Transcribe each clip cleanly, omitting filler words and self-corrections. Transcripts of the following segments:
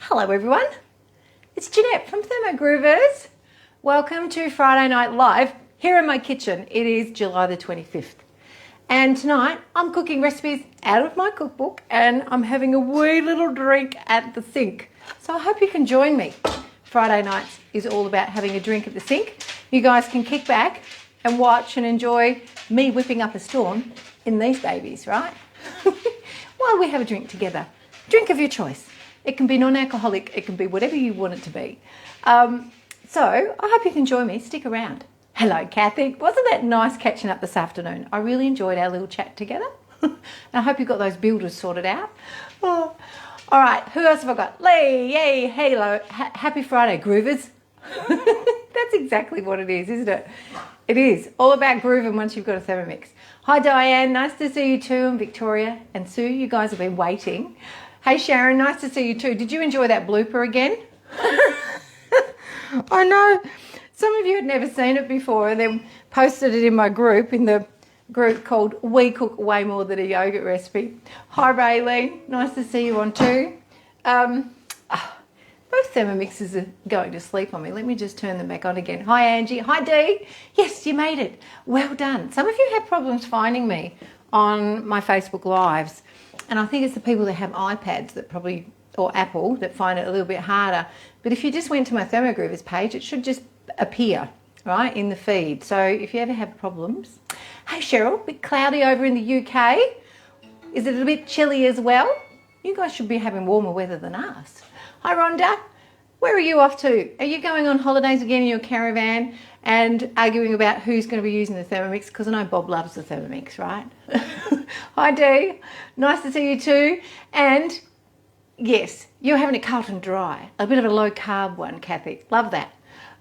Hello everyone, it's Jeanette from Thermogroovers. Welcome to Friday Night Live here in my kitchen. It is July the 25th and tonight I'm cooking recipes out of my cookbook and I'm having a wee little drink at the sink. So I hope you can join me. Friday nights is all about having a drink at the sink. You guys can kick back and watch and enjoy me whipping up a storm in these babies, right? While we have a drink together. Drink of your choice. It can be non-alcoholic, it can be whatever you want it to be. So I hope you can join me, stick around. Hello Kathy, wasn't that nice catching up this afternoon? I really enjoyed our little chat together. And I hope you got those builders sorted out. Oh. All right, who else have I got? Lee, yay, hello, happy Friday, Groovers. That's exactly what it is, isn't it? It is, all about grooving once you've got a Thermomix. Hi Diane, nice to see you too, and Victoria and Sue, you guys have been waiting. Hey Sharon, nice to see you too. Did you enjoy that blooper again? I know, some of you had never seen it before and then posted it in my group, in the group called We Cook Way More Than a Yogurt Recipe. Hi Raylene, nice to see you on too. Both Thermomixes are going to sleep on me. Let me just turn them back on again. Hi Angie, hi Dee. Yes, you made it. Well done. Some of you had problems finding me on my Facebook Lives. And I think it's the people that have iPads that probably, or Apple, that find it a little bit harder. But if you just went to my Thermogroovers page, it should just appear, right, in the feed. So if you ever have problems. Hey Cheryl, a bit cloudy over in the UK. Is it a bit chilly as well? You guys should be having warmer weather than us. Hi Rhonda, where are you off to? Are you going on holidays again in your caravan and arguing about who's going to be using the Thermomix? Because I know Bob loves the Thermomix, right? Hi Dee, nice to see you too. And yes, you're having a Carlton Dry, a bit of a low carb one, Kathy. Love that.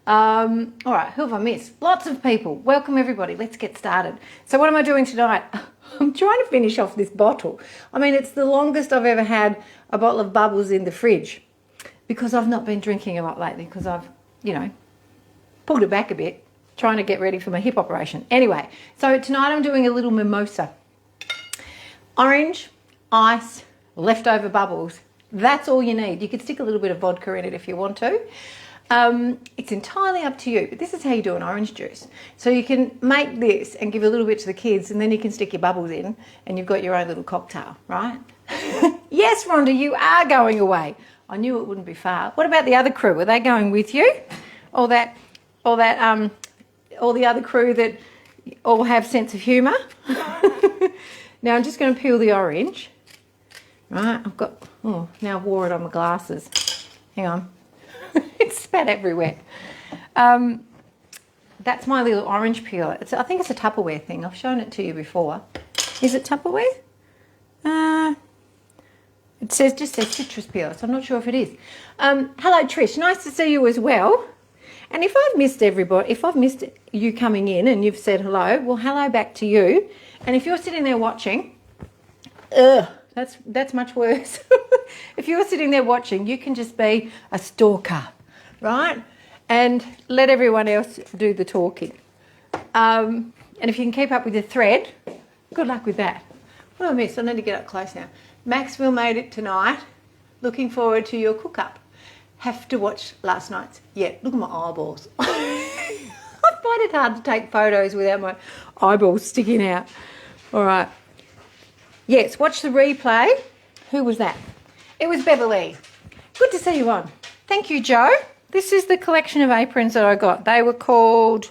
All right, who have I missed? Lots of people. Welcome everybody. Let's get started. So what am I doing tonight? I'm trying to finish off this bottle. I mean, it's the longest I've ever had a bottle of bubbles in the fridge because I've not been drinking a lot lately because I've, you know, pulled it back a bit, trying to get ready for my hip operation. Anyway, so tonight I'm doing a little mimosa. Orange, ice, leftover bubbles. That's all you need. You could stick a little bit of vodka in it if you want to. It's entirely up to you, but this is how you do an orange juice. So you can make this and give a little bit to the kids and then you can stick your bubbles in and you've got your own little cocktail, right? Yes, Rhonda, you are going away. I knew it wouldn't be far. What about the other crew? Are they going with you? All the other crew that all have sense of humour? Now I'm just going to peel the orange. Right, I've got, oh, now I've wore it on my glasses. Hang on. It's spat everywhere. That's my little orange peeler. I think it's a Tupperware thing. I've shown it to you before. Is it Tupperware? It just says citrus peeler, so I'm not sure if it is. Hello Trish, nice to see you as well. And if I've missed everybody, if I've missed you coming in and you've said hello, well hello back to you. And if you're sitting there watching, that's much worse. If you're sitting there watching, you can just be a stalker, right? And let everyone else do the talking. And if you can keep up with the thread, good luck with that. What did I miss? I need to get up close now. Maxwell made it tonight. Looking forward to your cook-up. Have to watch last night's. Yeah, look at my eyeballs. I find it hard to take photos without my eyeballs sticking out. All right. Yes, watch the replay. Who was that? It was Beverly. Good to see you on. Thank you, Joe. This is the collection of aprons that I got. They were called,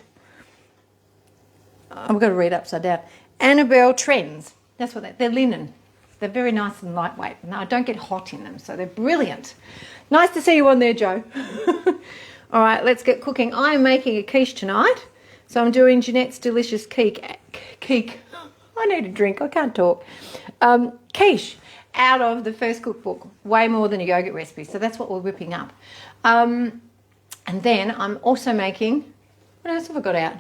I'm going to read upside down, Annabelle Trends. That's what they're linen. They're very nice and lightweight. No, I don't get hot in them, so they're brilliant. Nice to see you on there, Joe. All right, let's get cooking. I am making a quiche tonight. So I'm doing Jeanette's Delicious Quiche. I need a drink, I can't talk. Quiche out of the first cookbook, Way More Than a Yogurt Recipe. So that's what we're whipping up. And then I'm also making, what else have I got out?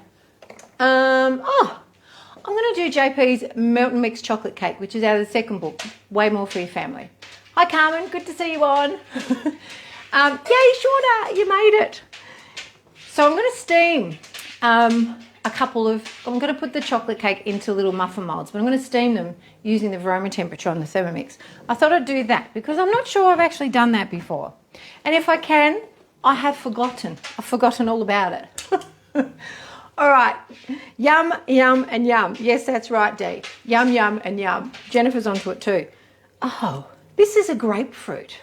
I'm going to do JP's Melt and Mix Chocolate Cake, which is out of the second book, Way More For Your Family. Hi Carmen, good to see you on. Yay, Shorter, you made it. So I'm going to steam I'm going to put the chocolate cake into little muffin molds, but I'm going to steam them using the Varoma temperature on the Thermomix. I thought I'd do that because I'm not sure I've actually done that before. And if I can, I have forgotten. I've forgotten all about it. All right. Yum, yum, and yum. Yes, that's right, Dee. Yum, yum, and yum. Jennifer's onto it too. Oh, this is a grapefruit.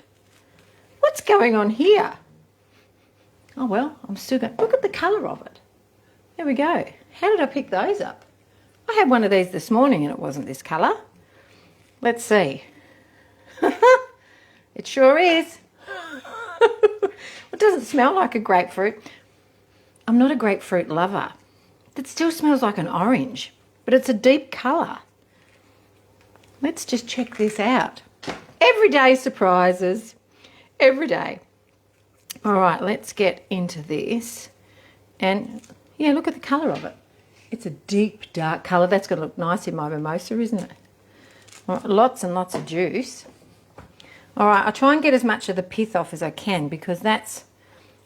What's going on here? Oh, well, I'm still going... Look at the colour of it. There we go. How did I pick those up? I had one of these this morning and it wasn't this colour. Let's see. It sure is. It doesn't smell like a grapefruit. I'm not a grapefruit lover. It still smells like an orange, but it's a deep colour. Let's just check this out. Everyday surprises. Every day. All right, let's get into this. And yeah, look at the colour of it. It's a deep, dark colour. That's going to look nice in my mimosa, isn't it? All right, lots and lots of juice. All right, I'll try and get as much of the pith off as I can because that's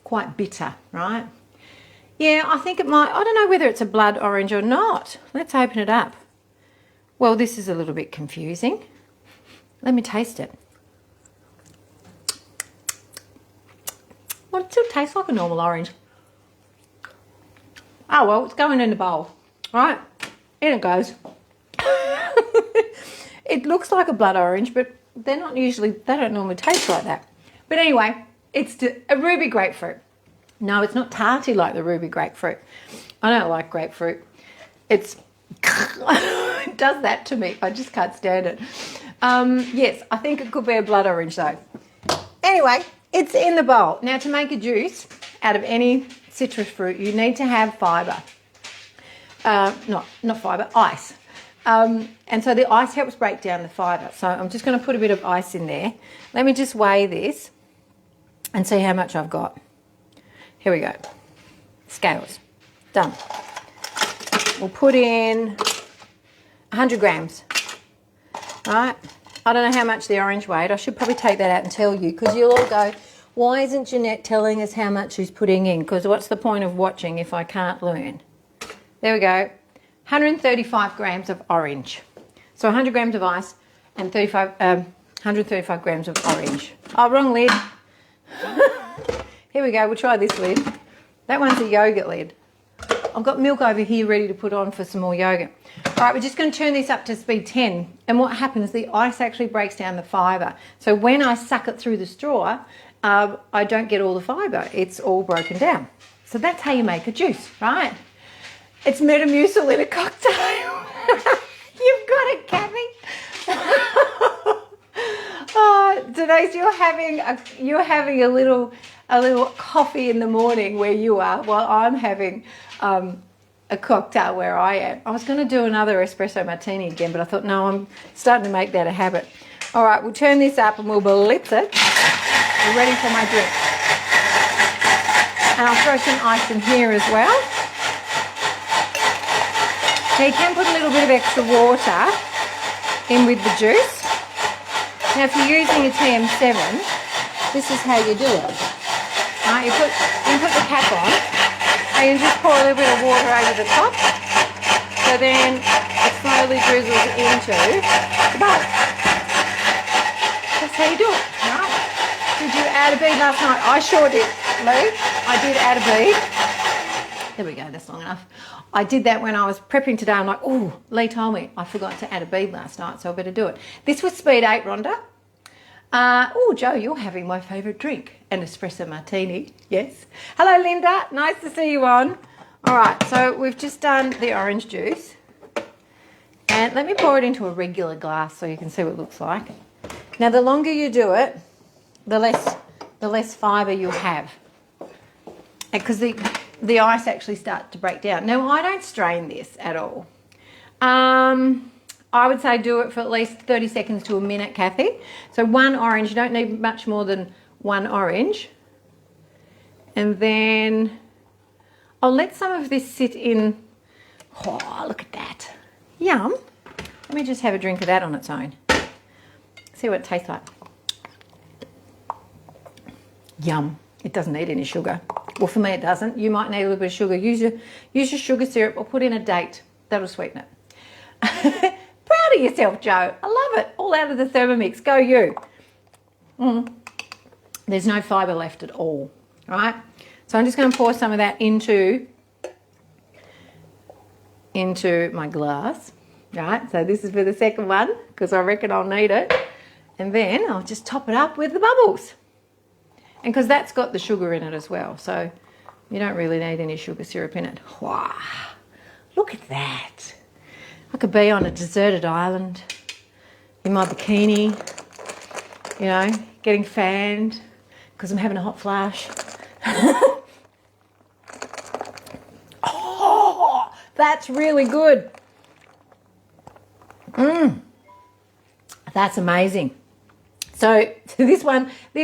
quite bitter, right? Yeah, I think it might... I don't know whether it's a blood orange or not. Let's open it up. Well, this is a little bit confusing. Let me taste it. Well, it still tastes like a normal orange. Oh, well, it's going in the bowl. Right, in it goes. It looks like a blood orange, but they don't normally taste like that. But anyway, it's a ruby grapefruit. No, it's not tarty like the ruby grapefruit. I don't like grapefruit. It does that to me. I just can't stand it. Yes, I think it could be a blood orange though. Anyway, it's in the bowl. Now, to make a juice out of any citrus fruit, you need to have fibre. Not fibre, ice. And so the ice helps break down the fibre. So I'm just going to put a bit of ice in there. Let me just weigh this and see how much I've got. Here we go. Scales. Done. We'll put in 100 grams. All right. I don't know how much the orange weighed. I should probably take that out and tell you because you'll all go, why isn't Jeanette telling us how much she's putting in? Because what's the point of watching if I can't learn? There we go. 135 grams of orange. So 100 grams of ice and 135 grams of orange. Oh, wrong lid. Here we go. We'll try this lid. That one's a yogurt lid. I've got milk over here ready to put on for some more yogurt. All right, we're just going to turn this up to speed 10. And what happens, the ice actually breaks down the fibre. So when I suck it through the straw, I don't get all the fibre. It's all broken down. So that's how you make a juice, right? It's Metamucil in a cocktail. You've got it, Kathy. Oh, Denise, you're having a little coffee in the morning where you are, while I'm having a cocktail where I am. I was going to do another espresso martini again, but I thought, no, I'm starting to make that a habit. All right, we'll turn this up and we'll blitz it. We're ready for my drink. And I'll throw some ice in here as well. Now you can put a little bit of extra water in with the juice. Now if you're using a TM7, this is how you do it. Right, you put the cap on and you just pour a little bit of water over the top. So then it slowly drizzles into the bowl. That's how you do it, right? Did you add a bead last night? I sure did, Lee. I did add a bead. There we go, that's long enough. I did that when I was prepping today. I'm like, oh, Lee told me I forgot to add a bead last night, so I better do it. This was speed 8, Rhonda. Oh, Joe, you're having my favourite drink, an espresso martini. Yes. Hello, Linda. Nice to see you on. All right, so we've just done the orange juice. And let me pour it into a regular glass so you can see what it looks like. Now, the longer you do it, the less fibre you'll have. Because the ice actually starts to break down. Now, I don't strain this at all. I would say do it for at least 30 seconds to a minute, Kathy. So one orange, you don't need much more than one orange. And then I'll let some of this sit in. Oh, look at that. Yum. Let me just have a drink of that on its own. See what it tastes like. Yum. It doesn't need any sugar. Well, for me it doesn't. You might need a little bit of sugar. Use your sugar syrup or put in a date. That'll sweeten it. Proud of yourself, Joe. I love it. All out of the Thermomix. Go you. there's no fibre left at all, right? So I'm just going to pour some of that into my glass, right? So this is for the second one because I reckon I'll need it. And then I'll just top it up with the bubbles. And because that's got the sugar in it as well, so you don't really need any sugar syrup in it. Wow, look at that. I could be on a deserted island in my bikini, you know, getting fanned because I'm having a hot flash. Oh, that's really good. That's amazing. So this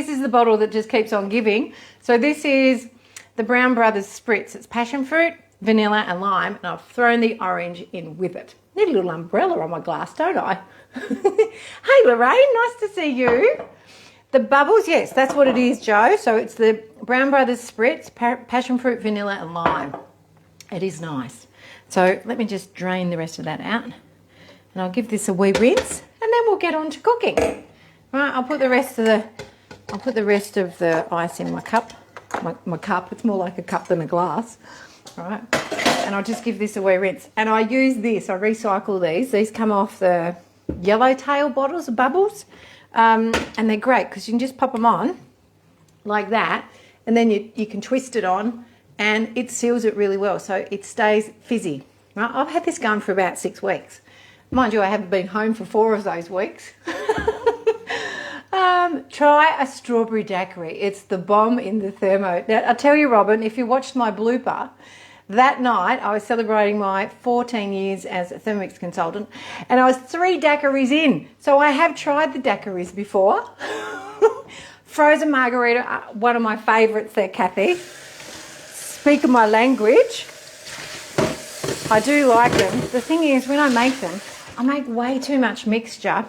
is the bottle that just keeps on giving. So this is the Brown Brothers Spritz. It's passion fruit, vanilla and lime, and I've thrown the orange in with it. Need a little umbrella on my glass, don't I? Hey Lorraine, nice to see you. The bubbles, yes, that's what it is, Joe. So it's the Brown Brothers Spritz, passion fruit, vanilla and lime. It is nice. So let me just drain the rest of that out. And I'll give this a wee rinse and then we'll get on to cooking. Right, I'll put the rest of the ice in my cup. My cup, it's more like a cup than a glass. All right, and I'll just give this a wee rinse. And I use this, I recycle these. These come off the Yellowtail bottles of bubbles. And they're great because you can just pop them on like that. And then you can twist it on and it seals it really well. So it stays fizzy. Right, I've had this going for about 6 weeks. Mind you, I haven't been home for 4 of those weeks. Try a strawberry daiquiri. It's the bomb in the thermo. Now, I'll tell you, Robin, if you watched my blooper, that night I was celebrating my 14 years as a Thermomix consultant and I was 3 daiquiris in. So I have tried the daiquiris before. Frozen margarita, one of my favourites there, Kathy. Speak of my language. I do like them. The thing is, when I make them, I make way too much mixture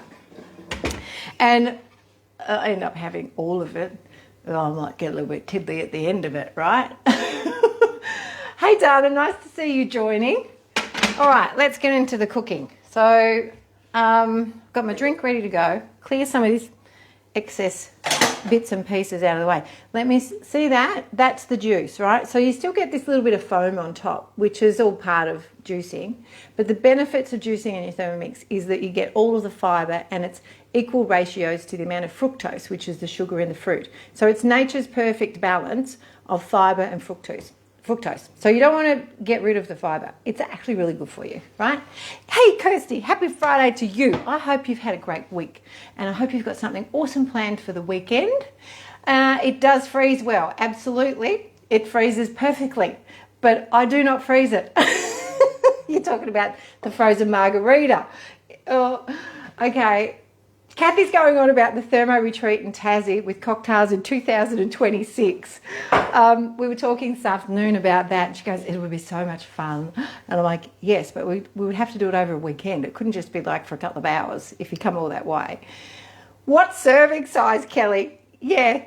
and I end up having all of it. I might get a little bit tiddly at the end of it, right? Hey Dana, nice to see you joining. All right, let's get into the cooking. So, got my drink ready to go. Clear some of this excess bits and pieces out of the way. Let me see that. That's the juice, right? So you still get this little bit of foam on top, which is all part of juicing. But the benefits of juicing in your Thermomix is that you get all of the fibre and it's equal ratios to the amount of fructose, which is the sugar in the fruit. So it's nature's perfect balance of fibre and fructose. So you don't want to get rid of the fibre. It's actually really good for you, right? Hey Kirsty, happy Friday to you. I hope you've had a great week and I hope you've got something awesome planned for the weekend. It does freeze well, absolutely. It freezes perfectly, but I do not freeze it. You're talking about the frozen margarita. Oh, okay. Kathy's going on about the thermo retreat in Tassie with cocktails in 2026. We were talking this afternoon about that. She goes, it would be so much fun. And I'm like, yes, but we would have to do it over a weekend. It couldn't just be like for a couple of hours if you come all that way. What serving size, Kelly? Yeah,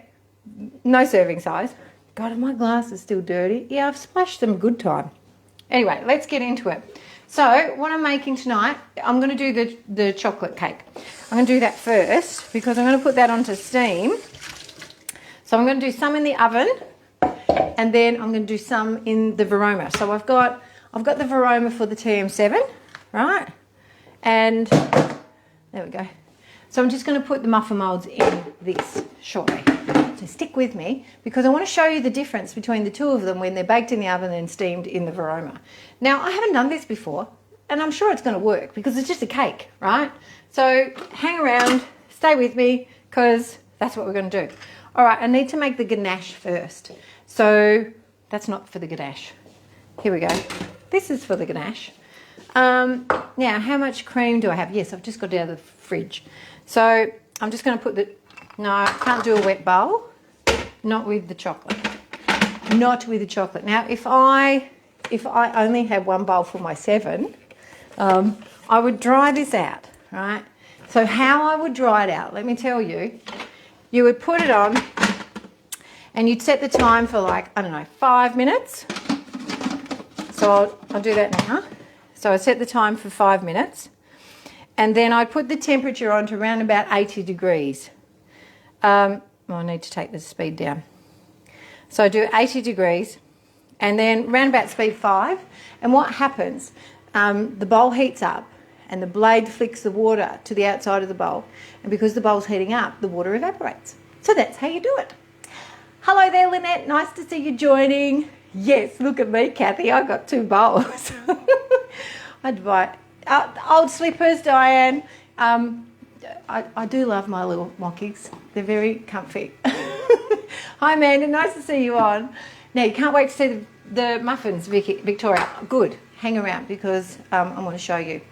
no serving size. God, my glass is still dirty. Yeah, I've splashed them a good time. Anyway, let's get into it. So what I'm making tonight, I'm going to do the chocolate cake. I'm going to do that first because I'm going to put that onto steam. So I'm going to do some in the oven and then I'm going to do some in the Varoma. So I've got the Varoma for the TM7, right? And there we go. So I'm just going to put the muffin moulds in this shortly. So stick with me because I want to show you the difference between the two of them when they're baked in the oven and steamed in the Varoma. Now, I haven't done this before and I'm sure it's going to work because it's just a cake, right? So hang around, stay with me because that's what we're going to do. All right, I need to make the ganache first. So that's not for the ganache. Here we go. This is for the ganache. Now, how much cream do I have? Yes, I've just got it out of the fridge. So I'm just going to put no, I can't do a wet bowl. Not with the chocolate. Not with the chocolate. Now, if I only had one bowl for my 7, I would dry this out, right? So how I would dry it out, let me tell you. You would put it on and you'd set the time for like, I don't know, 5 minutes. So I'll do that now. So I set the time for 5 minutes. And then I'd put the temperature on to around about 80 degrees. I need to take the speed down. So I do 80 degrees and then round about speed 5. And what happens, the bowl heats up and the blade flicks the water to the outside of the bowl. And because the bowl's heating up, the water evaporates. So that's how you do it. Hello there, Lynette. Nice to see you joining. Yes, look at me, Kathy. I got 2 bowls. I'd buy old slippers, Diane. I do love my little mockies. They're very comfy. Hi, Amanda. Nice to see you on. Now, you can't wait to see the muffins, Victoria. Good. Hang around because I want to show you.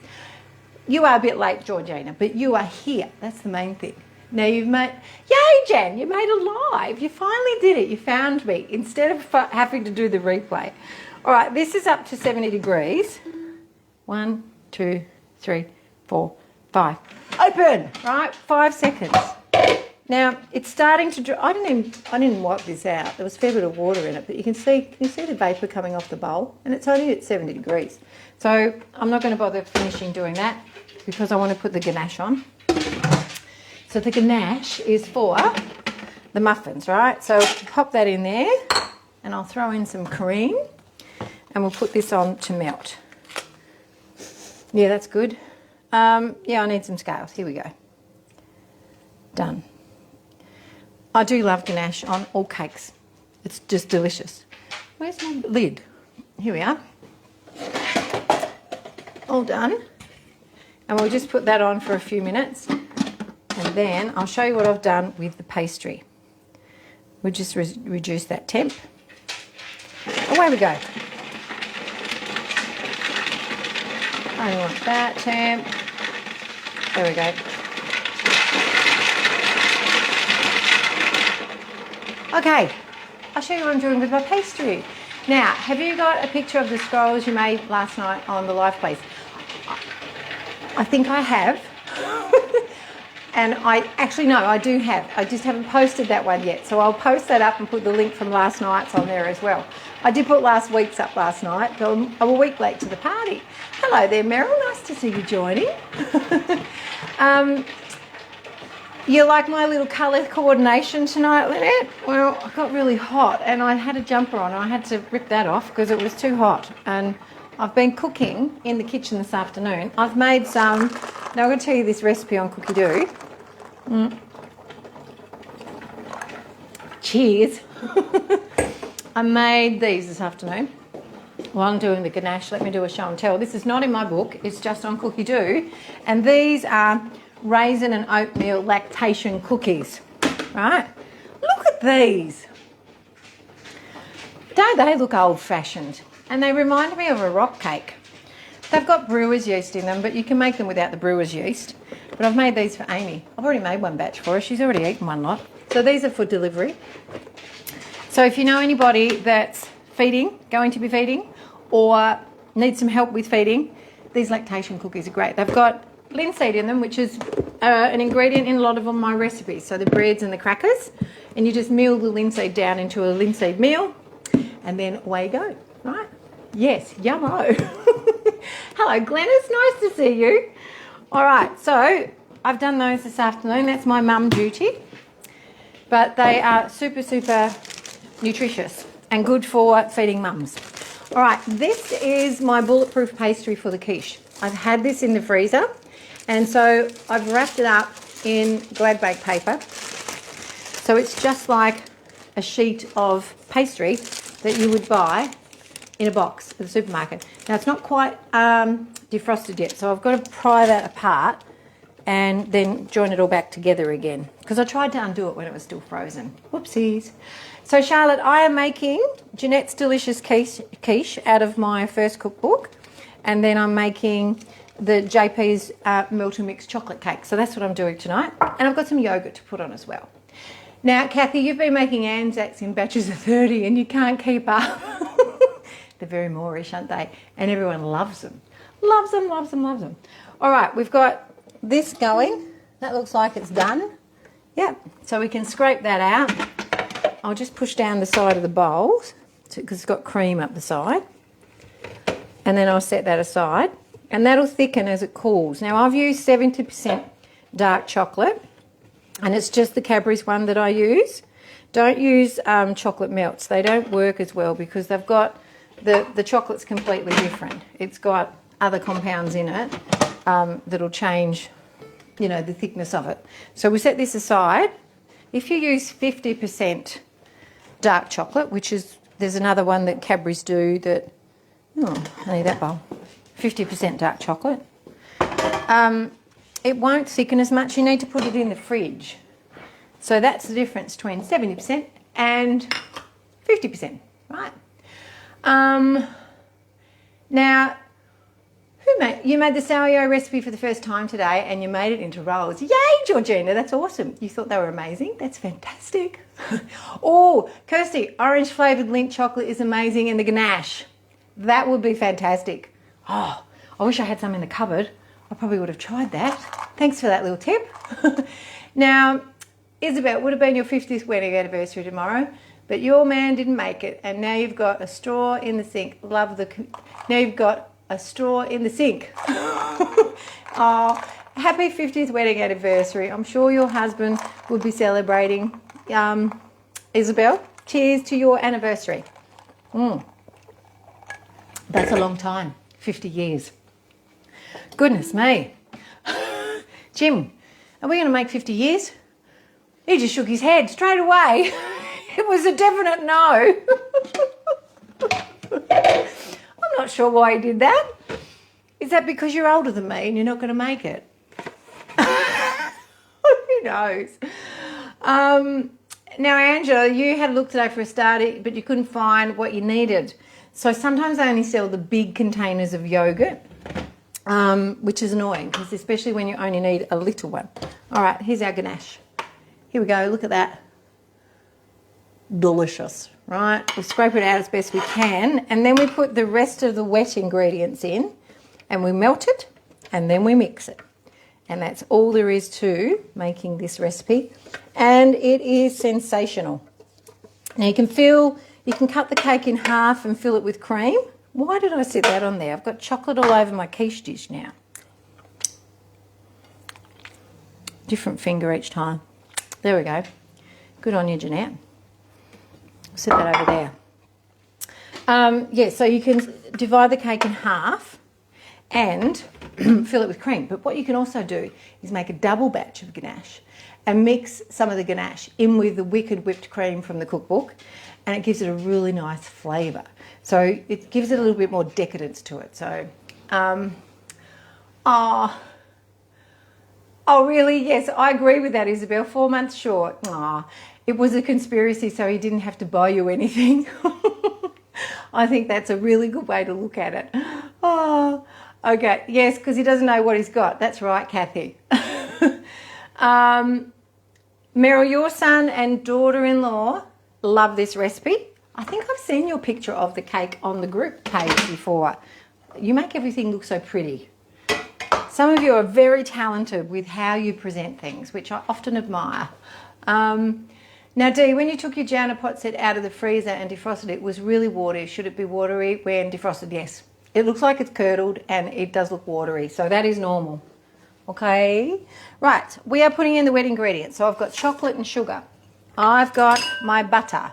You are a bit late, Georgina, but you are here. That's the main thing. Now you've made... Yay, Jan! You made a live. You finally did it. You found me instead of having to do the replay. All right, this is up to 70 degrees. 1, 2, 3, 4, 5. Open! Right, 5 seconds. Now it's starting to dry. I didn't wipe this out. There was a fair bit of water in it, but you can see the vapor coming off the bowl, and it's only at 70 degrees. So I'm not going to bother finishing doing that because I want to put the ganache on. So the ganache is for the muffins, right? So pop that in there, and I'll throw in some cream, and we'll put this on to melt. Yeah, that's good. Yeah, I need some scales. Here we go. Done. I do love ganache on all cakes. It's just delicious. Where's my lid? Here we are. All done. And we'll just put that on for a few minutes. And then I'll show you what I've done with the pastry. We'll just reduce that temp. Away we go. I don't want that temp. There we go. Okay, I'll show you what I'm doing with my pastry. Now, have you got a picture of the scrolls you made last night on the live, please? I think I have. And I do have. I just haven't posted that one yet. So I'll post that up and put the link from last night's on there as well. I did put last week's up last night, but I'm a week late to the party. Hello there, Meryl. Nice to see you joining. You like my little colour coordination tonight, Lynette? Well, I got really hot and I had a jumper on and I had to rip that off because it was too hot. And I've been cooking in the kitchen this afternoon. I've made some... Now I'm going to tell you this recipe on Cookie Doo. Cheers. I made these this afternoon while I'm doing the ganache. Let me do a show and tell. This is not in my book. It's just on Cookie Doo. And these are raisin and oatmeal lactation cookies. Right? Look at these. Don't they look old-fashioned? And they remind me of a rock cake. They've got brewer's yeast in them, but you can make them without the brewer's yeast. But I've made these for Amy. I've already made one batch for her. She's already eaten one lot. So these are for delivery. So if you know anybody that's feeding, going to be feeding, or needs some help with feeding, these lactation cookies are great. They've got linseed in them, which is an ingredient in a lot of my recipes. So the breads and the crackers. And you just meal the linseed down into a linseed meal, and then away you go. Right? Yes, yummo. Hello, Glennis. Nice to see you. All right, so I've done those this afternoon. That's my mum duty. But they are super, super nutritious and good for feeding mums. All right, this is my bulletproof pastry for the quiche. I've had this in the freezer, and so I've wrapped it up in Glad Bake paper. So it's just like a sheet of pastry that you would buy in a box at the supermarket. Now it's not quite defrosted yet, so I've got to pry that apart and then join it all back together again, because I tried to undo it when it was still frozen. Whoopsies. So Charlotte, I am making Jeanette's Delicious Quiche out of my first cookbook, and then I'm making the JP's Melt and Mix chocolate cake. So that's what I'm doing tonight, and I've got some yogurt to put on as well. Now, Kathy, you've been making Anzacs in batches of 30 and you can't keep up. They're very Moorish, aren't they? And everyone loves them. Loves them, loves them, loves them. All right, we've got this going. That looks like it's done. Yep, so we can scrape that out. I'll just push down the side of the bowl because it's got cream up the side. And then I'll set that aside. And that'll thicken as it cools. Now, I've used 70% dark chocolate. And it's just the Cadbury's one that I use. Don't use chocolate melts. They don't work as well because they've got, the chocolate's completely different. It's got other compounds in it that'll change, you know, the thickness of it. So we set this aside. If you use 50% dark chocolate, which is, there's another one that Cadbury's do that, I need that bowl, 50% dark chocolate. It won't thicken as much. You need to put it in the fridge. So that's the difference between 70% and 50%, right? Now, you made the Sauyo recipe for the first time today and you made it into rolls. Yay, Georgina, that's awesome. You thought they were amazing. That's fantastic. Oh, Kirsty, orange flavoured Lindt chocolate is amazing in the ganache. That would be fantastic. Oh, I wish I had some in the cupboard. I probably would have tried that. Thanks for that little tip. Now, Isabel, it would have been your 50th wedding anniversary tomorrow, but your man didn't make it, and now you've got a straw in the sink. Now you've got a straw in the sink. Oh, happy 50th wedding anniversary. I'm sure your husband will be celebrating. Isabel, cheers to your anniversary. That's a long time, 50 years. Goodness me. Jim, are we going to make 50 years? He just shook his head straight away. It was a definite no. I'm not sure why he did that. Is that because you're older than me and you're not going to make it? Who knows? Now, Angela, you had a look today for a starter, but you couldn't find what you needed. So sometimes they only sell the big containers of yogurt, which is annoying, because especially when you only need a little one. All right, here's our ganache. Here we go, look at that. Delicious, right? We scrape it out as best we can, and then we put the rest of the wet ingredients in, and we melt it, and then we mix it. And that's all there is to making this recipe, and it is sensational. Now you can cut the cake in half and fill it with cream. Why did I set that on there? I've got chocolate all over my quiche dish now. Different finger each time. There we go. Good on you, Jeanette. Set that over there. Yeah, so you can divide the cake in half and fill it with cream. But what you can also do is make a double batch of ganache and mix some of the ganache in with the Wicked whipped cream from the cookbook, and it gives it a really nice flavour. So it gives it a little bit more decadence to it. So, oh, really? Yes, I agree with that, Isabel. 4 months short. It was a conspiracy, so he didn't have to buy you anything. I think that's a really good way to look at it. Oh, okay. Yes, because he doesn't know what he's got. That's right, Kathy. Meryl, your son and daughter-in-law love this recipe. I think I've seen your picture of the cake on the group page before. You make everything look so pretty. Some of you are very talented with how you present things, which I often admire. Now, Dee, when you took your Jana pot set out of the freezer and defrosted it, was really watery. Should it be watery when defrosted? Yes. It looks like it's curdled and it does look watery, so that is normal. Okay. Right, we are putting in the wet ingredients. So I've got chocolate and sugar. I've got my butter,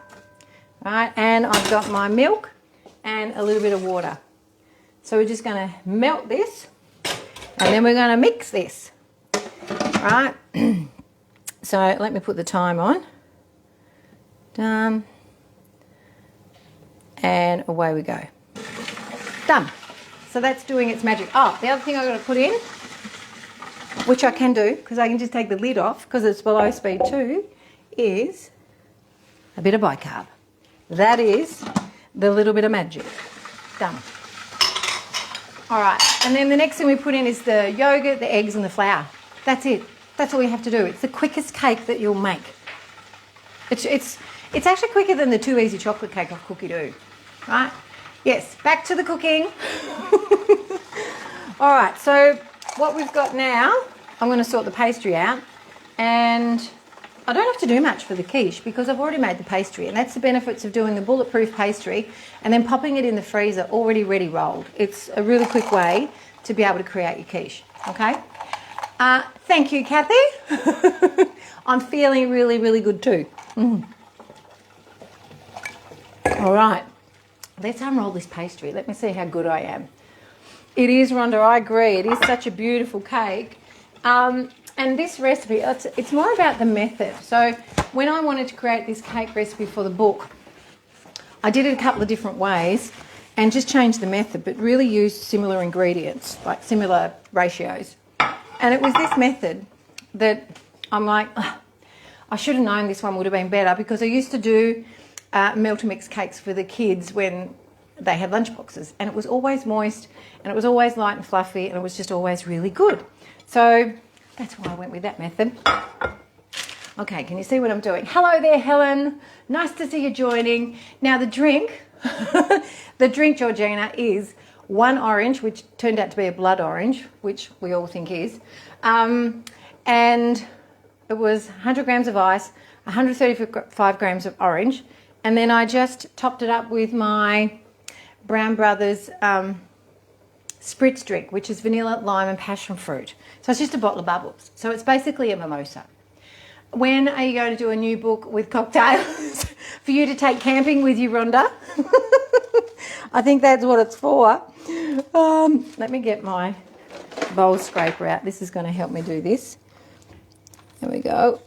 right, and I've got my milk and a little bit of water. So we're just going to melt this, and then we're going to mix this, right? So let me put the time on. Done. And away we go. Done. So that's doing its magic. Oh, the other thing I've got to put in, which I can do because I can just take the lid off because it's below speed too, is a bit of bicarb. That is the little bit of magic. Done. All right, and then the next thing we put in is the yogurt, the eggs and the flour. That's it. That's all you have to do. It's the quickest cake that you'll make. It's actually quicker than the Too Easy chocolate cake off Cookie Doo, right? Yes, back to the cooking. All right, so what we've got now, I'm going to sort the pastry out, and I don't have to do much for the quiche because I've already made the pastry, and that's the benefits of doing the bulletproof pastry and then popping it in the freezer already ready rolled. It's a really quick way to be able to create your quiche, okay? Thank you, Kathy. I'm feeling really, really good too. All right, let's unroll this pastry. Let me see how good I am. It is, Rhonda, I agree. It is such a beautiful cake. And this recipe, it's more about the method. So when I wanted to create this cake recipe for the book, I did it a couple of different ways and just changed the method, but really used similar ingredients, like similar ratios. And it was this method that I'm like, "Ugh, I should have known this one would have been better," because I used to do Melt-A-Mix cakes for the kids when they had lunchboxes, and it was always moist and it was always light and fluffy and it was just always really good. So that's why I went with that method. Okay, can you see what I'm doing? Hello there, Helen. Nice to see you joining. Now the drink, the drink, Georgina, is one orange, which turned out to be a blood orange, which we all think is. And it was 100 grams of ice, 135 grams of orange. And then I just topped it up with my Brown Brothers spritz drink, which is vanilla, lime and passion fruit. So it's just a bottle of bubbles. So it's basically a mimosa. When are you going to do a new book with cocktails for you to take camping with you, Rhonda? I think that's what it's for. Let me get my bowl scraper out. This is going to help me do this. There we go.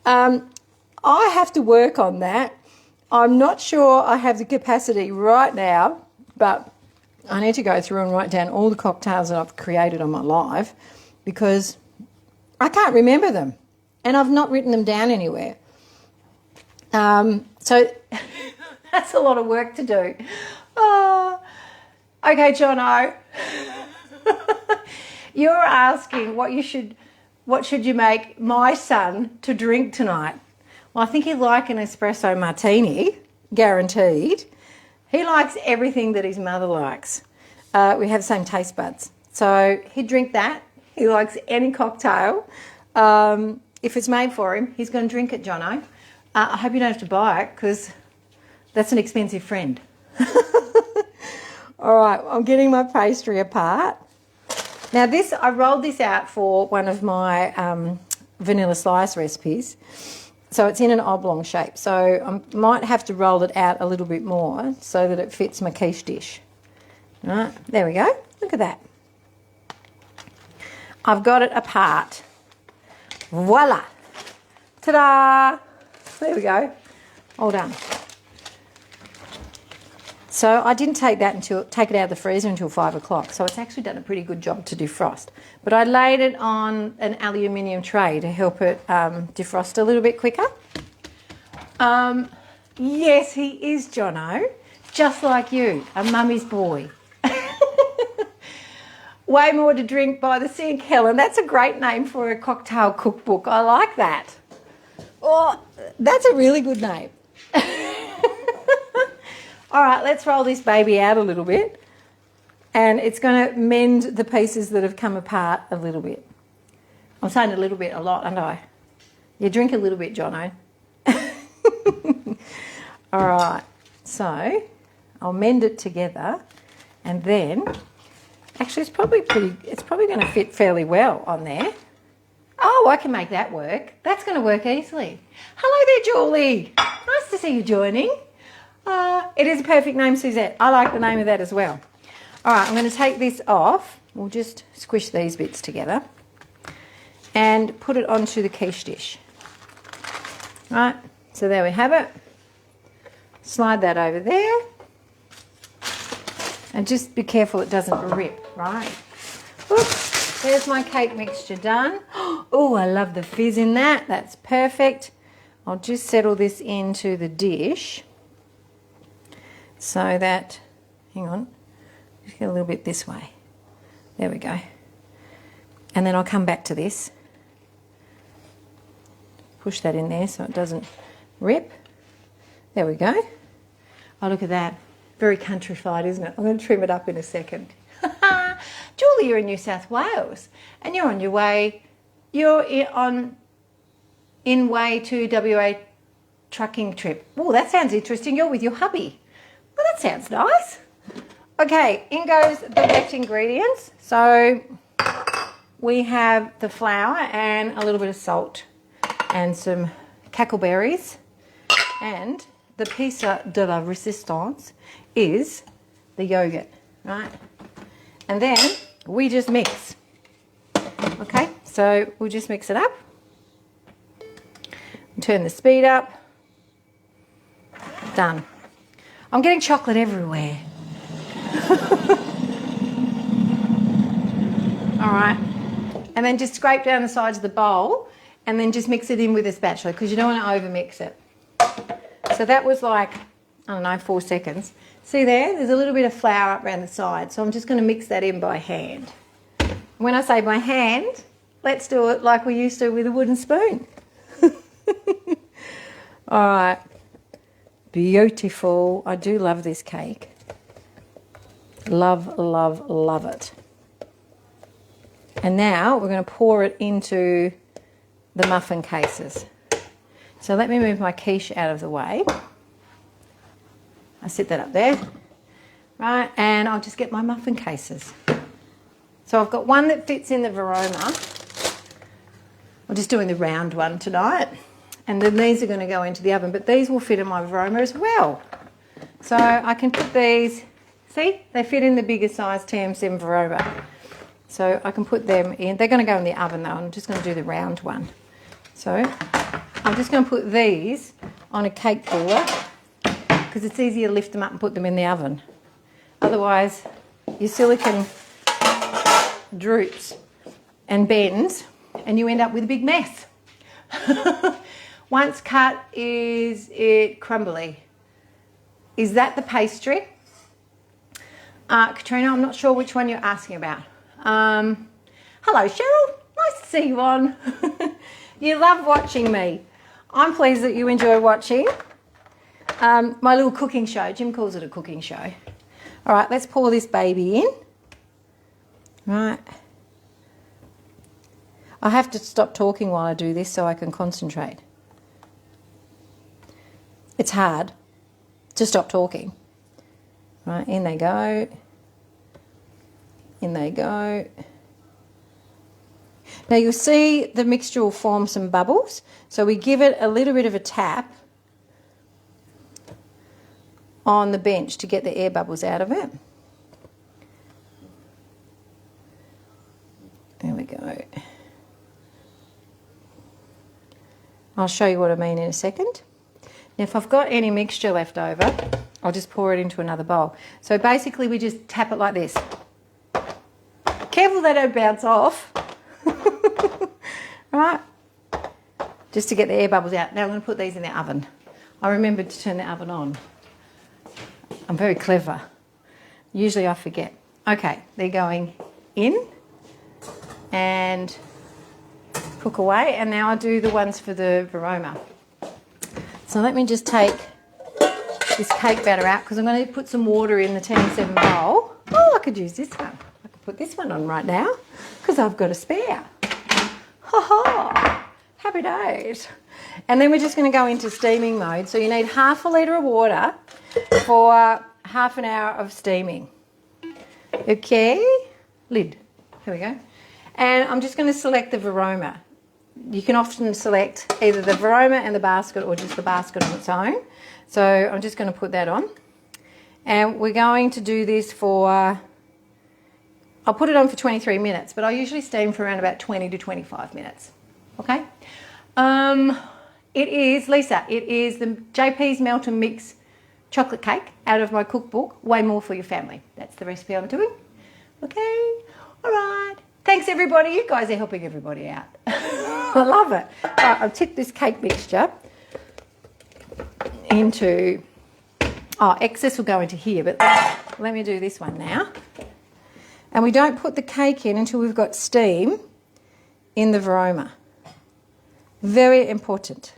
I have to work on that. I'm not sure I have the capacity right now, but I need to go through and write down all the cocktails that I've created on my live because I can't remember them and I've not written them down anywhere. So that's a lot of work to do. Oh, okay, Jono. You're asking what should you make my son to drink tonight? Well, I think he'd like an espresso martini, guaranteed. He likes everything that his mother likes. We have the same taste buds. So he'd drink that. He likes any cocktail. If it's made for him, he's going to drink it, Jono. I hope you don't have to buy it because that's an expensive friend. All right, I'm getting my pastry apart. Now this, I rolled this out for one of my vanilla slice recipes. So it's in an oblong shape. So I might have to roll it out a little bit more so that it fits my quiche dish. All right, there we go. Look at that. I've got it apart. Voila. Ta-da. There we go. All done. So I didn't take it out of the freezer until 5 o'clock. So it's actually done a pretty good job to defrost. But I laid it on an aluminium tray to help it defrost a little bit quicker. Yes, he is, Jono. Just like you, a mummy's boy. Way more to drink by the sink, Helen. That's a great name for a cocktail cookbook. I like that. Oh, that's a really good name. All right, let's roll this baby out a little bit. And it's going to mend the pieces that have come apart a little bit. I'm saying a little bit a lot, aren't I? You drink a little bit, Jono. All right, so I'll mend it together and then, actually it's probably going to fit fairly well on there. Oh, I can make that work. That's going to work easily. Hello there, Julie. Nice to see you joining. It is a perfect name, Suzette. I like the name of that as well. All right, I'm going to take this off. We'll just squish these bits together and put it onto the quiche dish. Right, so there we have it. Slide that over there. And just be careful it doesn't rip, right? Oops, there's my cake mixture done. Oh, I love the fizz in that. That's perfect. I'll just settle this into the dish so that, hang on, just get a little bit this way. There we go. And then I'll come back to this. Push that in there so it doesn't rip. There we go. Oh, look at that. Very countrified, isn't it? I'm going to trim it up in a second. Julie, you're in New South Wales and you're on your way. You're in way to WA trucking trip. Oh, that sounds interesting. You're with your hubby. Well, that sounds nice. Okay, in goes the wet ingredients. So we have the flour and a little bit of salt and some cackleberries, and the piece de la resistance is the yogurt, right? And then we just mix. Okay, so we'll just mix it up. Turn the speed up. Done. I'm getting chocolate everywhere. All right, and then just scrape down the sides of the bowl and then just mix it in with a spatula because you don't want to over mix it. So that was like, I don't know, 4 seconds. See there, there's a little bit of flour up around the side, so I'm just going to mix that in by hand. When I say by hand, let's do it like we used to with a wooden spoon. All right, beautiful. I do love this cake. Love, love, love it. And now we're going to pour it into the muffin cases. So let me move my quiche out of the way. I sit that up there. Right, and I'll just get my muffin cases. So I've got one that fits in the Varoma. I'm just doing the round one tonight. And then these are going to go into the oven, but these will fit in my Varoma as well. So I can put these, see, they fit in the bigger size TM7 Varoma. So I can put them in. They're going to go in the oven though. I'm just going to do the round one. So I'm just going to put these on a cake cooler because it's easier to lift them up and put them in the oven. Otherwise, your silicone droops and bends and you end up with a big mess. Once cut, is it crumbly? Is that the pastry? Katrina, I'm not sure which one you're asking about. Hello, Cheryl. Nice to see you on. You love watching me. I'm pleased that you enjoy watching my little cooking show. Jim calls it a cooking show. All right, let's pour this baby in. Right. I have to stop talking while I do this so I can concentrate. It's hard to stop talking. Right, in they go. In they go. Now you'll see the mixture will form some bubbles. So we give it a little bit of a tap on the bench to get the air bubbles out of it. There we go. I'll show you what I mean in a second. Now if I've got any mixture left over, I'll just pour it into another bowl. So basically we just tap it like this. Careful they don't bounce off. Right? Just to get the air bubbles out. Now I'm going to put these in the oven. I remembered to turn the oven on. I'm very clever. Usually I forget. Okay, they're going in and cook away. And now I do the ones for the Varoma. So let me just take this cake batter out because I'm going to put some water in the TM7 bowl. Oh, I could use this one. I could put this one on right now because I've got a spare. Ha ha! Happy days. And then we're just going to go into steaming mode. So you need half a litre of water for half an hour of steaming. Okay, lid. Here we go. And I'm just going to select the Varoma. You can often select either the Varoma and the basket or just the basket on its own. So I'm just going to put that on. And we're going to do this for, I'll put it on for 23 minutes, but I usually steam for around about 20 to 25 minutes. Okay? It is, Lisa, it is the JP's Melt and Mix chocolate cake out of my cookbook, Way More for Your Family. That's the recipe I'm doing. Okay? All right. Thanks, everybody. You guys are helping everybody out. I love it. All right, I'll tip this cake mixture into, excess will go into here, but let me do this one now. And we don't put the cake in until we've got steam in the Varoma. Very important.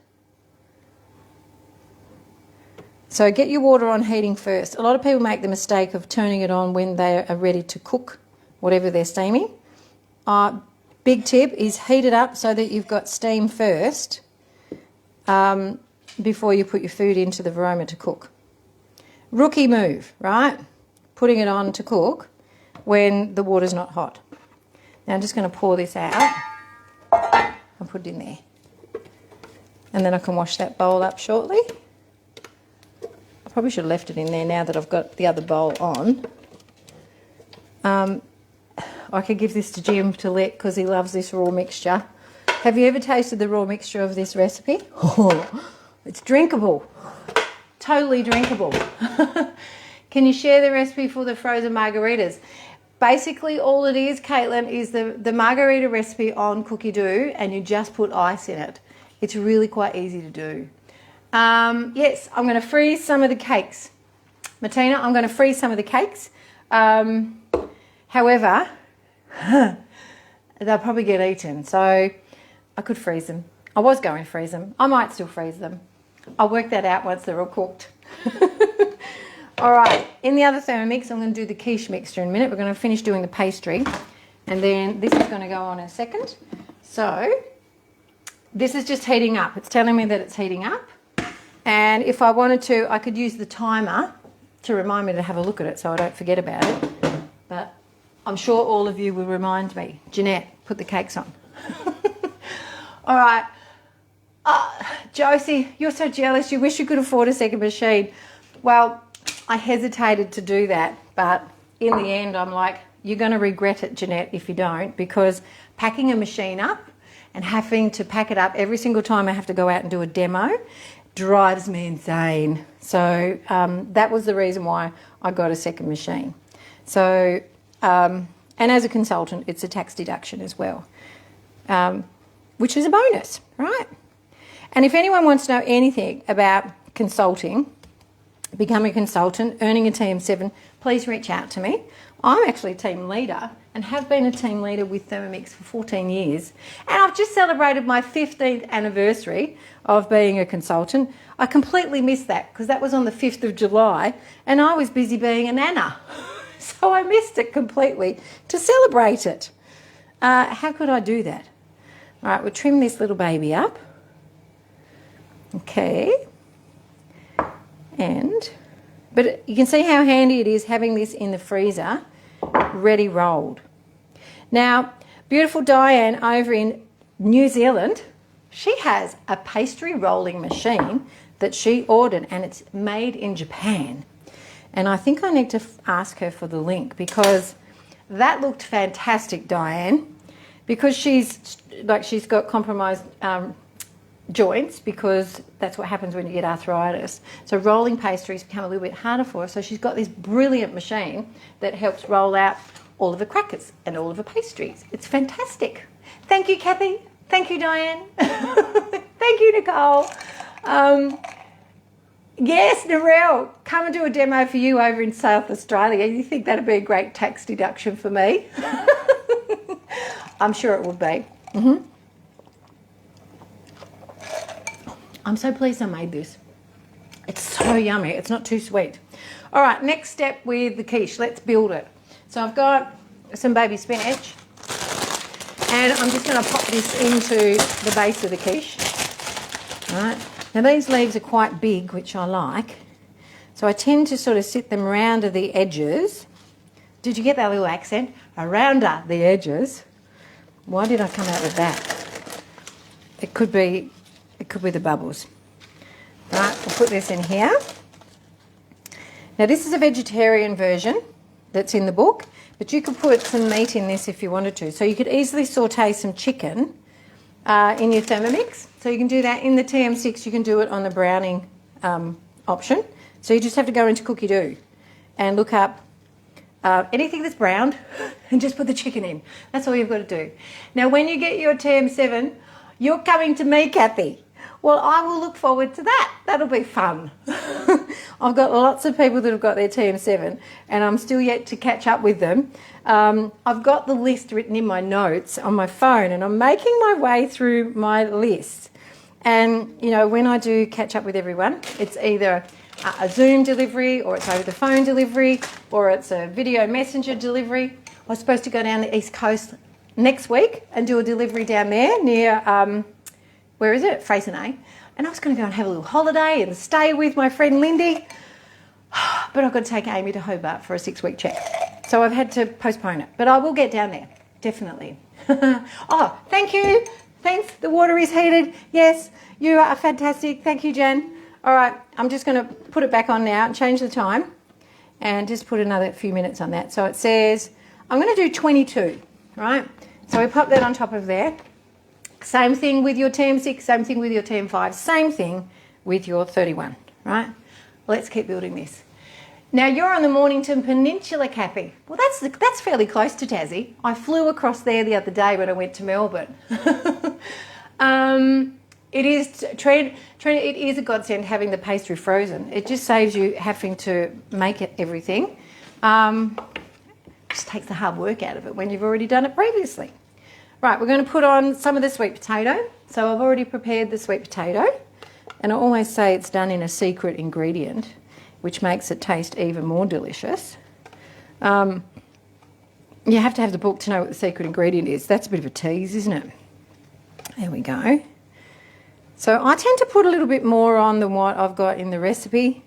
So get your water on heating first. A lot of people make the mistake of turning it on when they are ready to cook whatever they're steaming. Big tip is heat it up so that you've got steam first before you put your food into the Varoma to cook. Rookie move, right? Putting it on to cook when the water's not hot. Now I'm just going to pour this out and put it in there. And then I can wash that bowl up shortly. I probably should have left it in there now that I've got the other bowl on. I could give this to Jim to let because he loves this raw mixture. Have you ever tasted the raw mixture of this recipe? Oh, it's drinkable. Totally drinkable. Can you share the recipe for the frozen margaritas? Basically all it is, Caitlin, is the margarita recipe on Cookie Doo, and you just put ice in it. It's really quite easy to do. Yes, I'm going to freeze some of the cakes. Martina, I'm going to freeze some of the cakes. However, they'll probably get eaten, so I could freeze them. I was going to freeze them. I might still freeze them. I'll work that out once they're all cooked. All right, in the other Thermomix, I'm going to do the quiche mixture in a minute. We're going to finish doing the pastry, and then this is going to go on in a second. So this is just heating up. It's telling me that it's heating up, and if I wanted to, I could use the timer to remind me to have a look at it so I don't forget about it. But I'm sure all of you will remind me. Jeanette, put the cakes on. All right. Josie, you're so jealous. You wish you could afford a second machine. Well, I hesitated to do that, but in the end, I'm like, you're going to regret it, Jeanette, if you don't, because packing a machine up and having to pack it up every single time I have to go out and do a demo drives me insane. So that was the reason why I got a second machine. So, and as a consultant, it's a tax deduction as well, which is a bonus, right? And if anyone wants to know anything about consulting, becoming a consultant, earning a TM7, please reach out to me. I'm actually a team leader and have been a team leader with Thermomix for 14 years. And I've just celebrated my 15th anniversary of being a consultant. I completely missed that because that was on the 5th of July and I was busy being a nana. So I missed it completely to celebrate it. How could I do that? All right, we'll trim this little baby up. Okay. But you can see how handy it is having this in the freezer, ready rolled. Now, beautiful Diane over in New Zealand, she has a pastry rolling machine that she ordered and it's made in Japan. And I think I need to ask her for the link because that looked fantastic, Diane, because she's got compromised joints, because that's what happens when you get arthritis. So rolling pastries become a little bit harder for her. So she's got this brilliant machine that helps roll out all of the crackers and all of the pastries. It's fantastic. Thank you, Kathy. Thank you, Diane. Thank you, Nicole. Yes, Narelle, come and do a demo for you over in South Australia. You think that'd be a great tax deduction for me? I'm sure it would be. Mm-hmm. I'm so pleased I made this. It's so yummy. It's not too sweet. All right, next step with the quiche. Let's build it. So I've got some baby spinach and I'm just going to pop this into the base of the quiche. All right. Now these leaves are quite big, which I like. So I tend to sort of sit them around the edges. Did you get that little accent? Around the edges. Why did I come out with that? It could be the bubbles. Right, we'll put this in here. Now this is a vegetarian version that's in the book, but you could put some meat in this if you wanted to. So you could easily saute some chicken in your Thermomix. So you can do that in the TM6, you can do it on the browning option. So you just have to go into Cookie Doo and look up anything that's browned and just put the chicken in. That's all you've got to do. Now when you get your TM7, you're coming to me, Kathy. Well, I will look forward to that. That'll be fun. I've got lots of people that have got their TM7 and I'm still yet to catch up with them. I've got the list written in my notes on my phone and I'm making my way through my list. And, you know, when I do catch up with everyone, it's either a Zoom delivery or it's over the phone delivery or it's a video messenger delivery. I was supposed to go down the East Coast next week and do a delivery down there near... where is it? Freycinet. And I was going to go and have a little holiday and stay with my friend Lindy. But I've got to take Amy to Hobart for a 6-week check. So I've had to postpone it. But I will get down there. definitely. Oh, thank you. Thanks. The water is heated. Yes, you are fantastic. Thank you, Jen. All right, I'm just going to put it back on now and change the time and just put another few minutes on that. So it says, I'm going to do 22, right? So we pop that on top of there. Same thing with your TM6, same thing with your TM5, same thing with your 31, right? Let's keep building this. Now you're on the Mornington Peninsula, Kathy. Well, that's fairly close to Tassie. I flew across there the other day when I went to Melbourne. It is a godsend having the pastry frozen. It just saves you having to make it everything. Just takes the hard work out of it when you've already done it previously. Right, we're going to put on some of the sweet potato. So I've already prepared the sweet potato, and I always say it's done in a secret ingredient, which makes it taste even more delicious. You have to have the book to know what the secret ingredient is. That's a bit of a tease, isn't it? There we go. So I tend to put a little bit more on than what I've got in the recipe,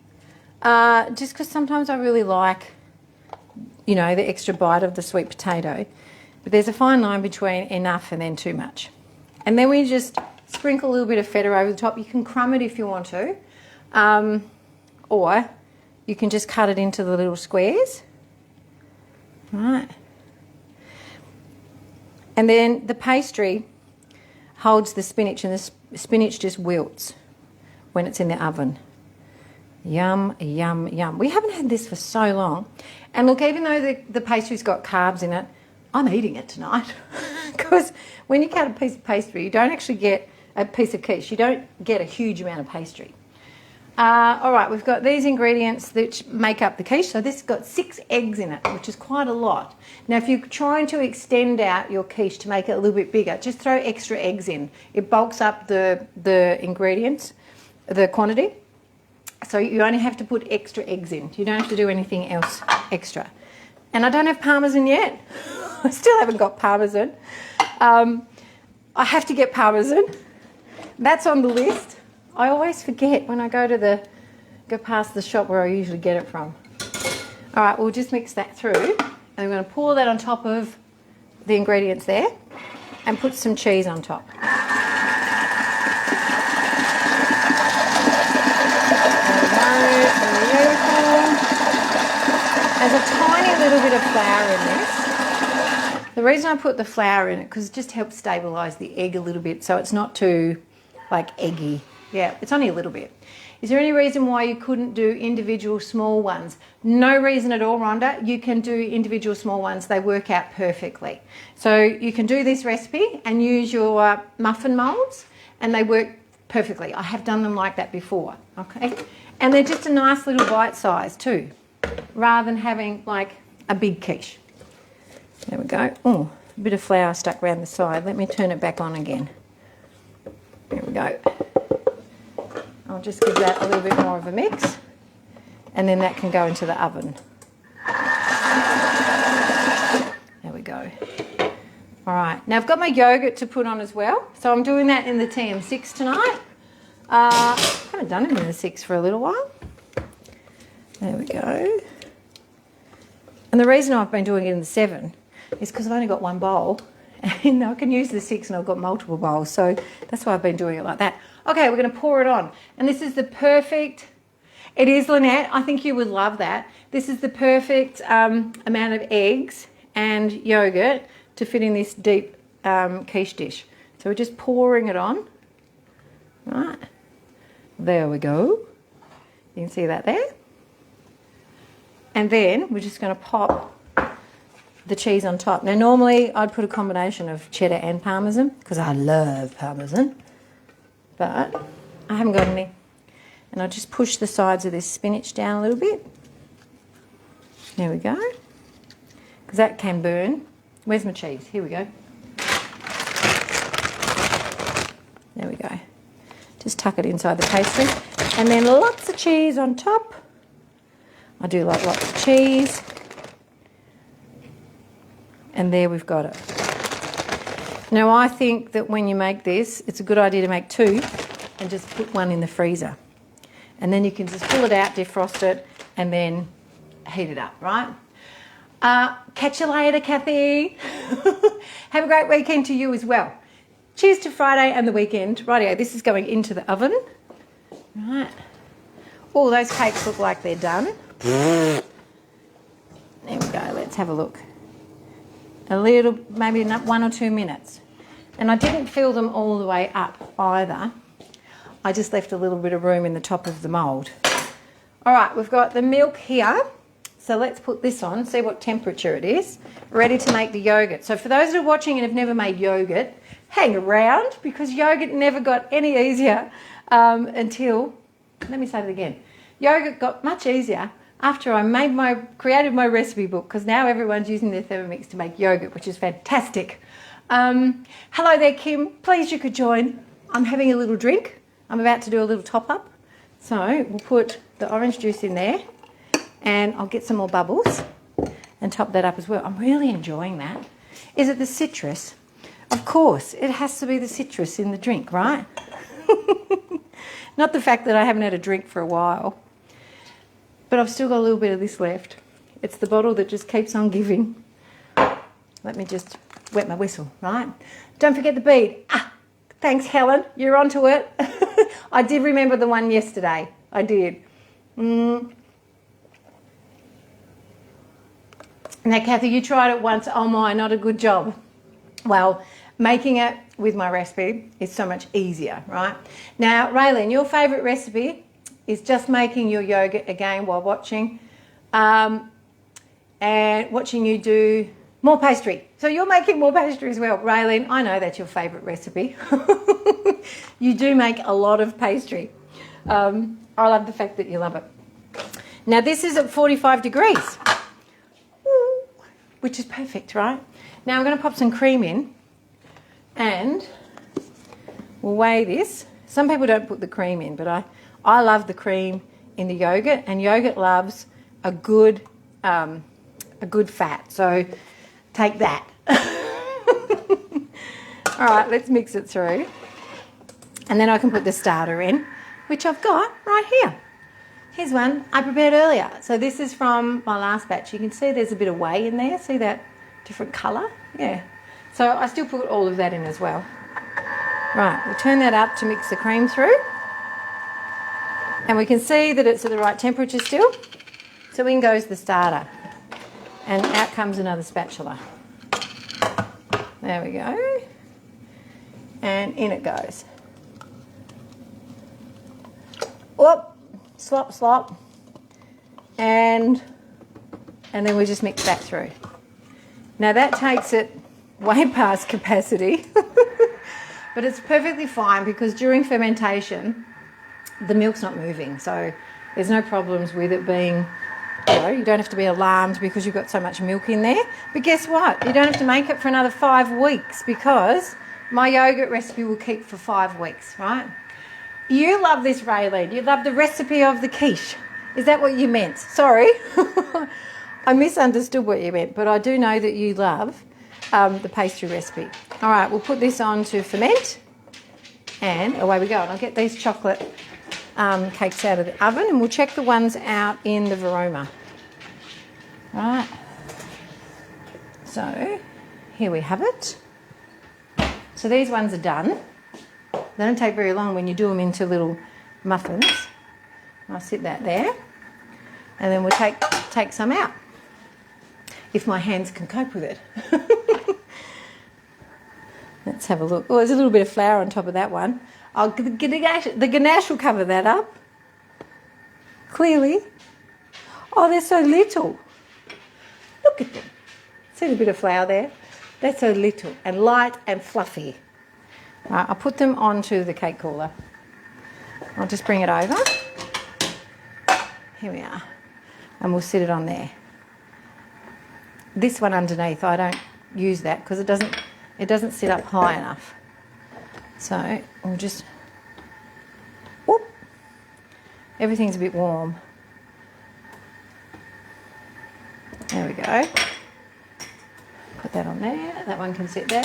just because sometimes I really like, you know, the extra bite of the sweet potato. But there's a fine line between enough and then too much. And then we just sprinkle a little bit of feta over the top. You can crumb it if you want to, or you can just cut it into the little squares. Right. And then the pastry holds the spinach, and the spinach just wilts when it's in the oven. Yum, yum, yum. We haven't had this for so long. And look, even though the pastry's got carbs in it, I'm eating it tonight. Because when you cut a piece of pastry, you don't actually get a piece of quiche. You don't get a huge amount of pastry. All right, we've got these ingredients that make up the quiche. So this has got 6 eggs in it, which is quite a lot. Now, if you're trying to extend out your quiche to make it a little bit bigger, just throw extra eggs in. It bulks up the ingredients, the quantity. So you only have to put extra eggs in. You don't have to do anything else extra. And I don't have parmesan yet. I still haven't got parmesan. I have to get parmesan. That's on the list. I always forget when I go past the shop where I usually get it from. All right, we'll just mix that through, and I'm going to pour that on top of the ingredients there and put some cheese on top. There's a tiny little bit of flour in this. The reason I put the flour in it, because it just helps stabilise the egg a little bit so it's not too, like, eggy. Yeah, it's only a little bit. Is there any reason why you couldn't do individual small ones? No reason at all, Rhonda. You can do individual small ones. They work out perfectly. So you can do this recipe and use your muffin moulds, and they work perfectly. I have done them like that before, okay? And they're just a nice little bite size too, rather than having like a big quiche. There we go. Oh, a bit of flour stuck around the side. Let me turn it back on again. There we go. I'll just give that a little bit more of a mix, and then that can go into the oven. There we go. All right, now I've got my yogurt to put on as well, so I'm doing that in the TM6 tonight. I haven't done it in the 6 for a little while. There we go. And the reason I've been doing it in the 7 is because I've only got one bowl, and I can use the 6 and I've got multiple bowls, so that's why I've been doing it like that. Okay, we're going to pour it on, and this is the perfect, it is, Lynette, I think you would love that. This is the perfect amount of eggs and yogurt to fit in this deep quiche dish. So we're just pouring it on, right, there we go. You can see that there. And then we're just going to pop the cheese on top. Now normally I'd put a combination of cheddar and parmesan because I love parmesan, but I haven't got any. And I'll just push the sides of this spinach down a little bit. There we go. Because that can burn. Where's my cheese? Here we go. There we go. Just tuck it inside the pastry. And then lots of cheese on top. I do like lots of cheese. And there we've got it. Now I think that when you make this, it's a good idea to make 2 and just put one in the freezer. And then you can just pull it out, defrost it, and then heat it up, right? Catch you later, Kathy. Have a great weekend to you as well. Cheers to Friday and the weekend. Rightio, this is going into the oven. Right. Oh, those cakes look like they're done. There we go. Let's have a look. A little, maybe 1 or 2 minutes. And I didn't fill them all the way up either. I just left a little bit of room in the top of the mould. All right, we've got the milk here. So let's put this on, see what temperature it is. Ready to make the yogurt. So for those that are watching and have never made yogurt, hang around because yogurt never got any easier until, let me say it again. Yogurt got much easier after I created my recipe book, because now everyone's using their Thermomix to make yogurt, which is fantastic. Hello there, Kim. Please, you could join. I'm having a little drink. I'm about to do a little top up. So we'll put the orange juice in there and I'll get some more bubbles and top that up as well. I'm really enjoying that. Is it the citrus? Of course, it has to be the citrus in the drink, right? Not the fact that I haven't had a drink for a while, but I've still got a little bit of this left. It's the bottle that just keeps on giving. Let me just wet my whistle, right? Don't forget the bead. Ah, thanks, Helen. You're onto it. I did remember the one yesterday. I did. Now, Kathy, you tried it once. Oh my, not a good job. Well, making it with my recipe is so much easier, right? Now, Raylene, your favourite recipe is just making your yogurt again while watching and watching you do more pastry. So you're making more pastry as well. Raylene, I know that's your favourite recipe. You do make a lot of pastry. I love the fact that you love it. Now, this is at 45 degrees, which is perfect, right? Now I'm going to pop some cream in and we'll weigh this. Some people don't put the cream in, but I love the cream in the yogurt, and yogurt loves a good fat. So take that. All right, let's mix it through. And then I can put the starter in, which I've got right here. Here's one I prepared earlier. So this is from my last batch. You can see there's a bit of whey in there. See that different colour? Yeah. So I still put all of that in as well. Right, we'll turn that up to mix the cream through. And we can see that it's at the right temperature still. So in goes the starter. And out comes another spatula. There we go. And in it goes. Whoop. Slop, slop. And then we just mix that through. Now that takes it way past capacity. But it's perfectly fine because during fermentation, the milk's not moving. So there's no problems with it being, you don't have to be alarmed because you've got so much milk in there. But guess what? You don't have to make it for another 5 weeks because my yogurt recipe will keep for 5 weeks, right? You love this, Raylene. You love the recipe of the quiche. Is that what you meant? Sorry. I misunderstood what you meant, but I do know that you love the pastry recipe. All right, we'll put this on to ferment and away we go. And I'll get these chocolate cakes out of the oven and we'll check the ones out in the Varoma. Right. So here we have it. So these ones are done. They don't take very long when you do them into little muffins. I'll sit that there. And then we'll take some out. If my hands can cope with it. Let's have a look. Oh, there's a little bit of flour on top of that one. The ganache will cover that up. Clearly. Oh, they're so little. Look at them. See the bit of flour there? They're so little and light and fluffy. Right, I'll put them onto the cake cooler. I'll just bring it over. Here we are. And we'll sit it on there. This one underneath, I don't use that because it doesn't sit up high enough. So we'll just, whoop, everything's a bit warm. There we go. Put that on there, that one can sit there.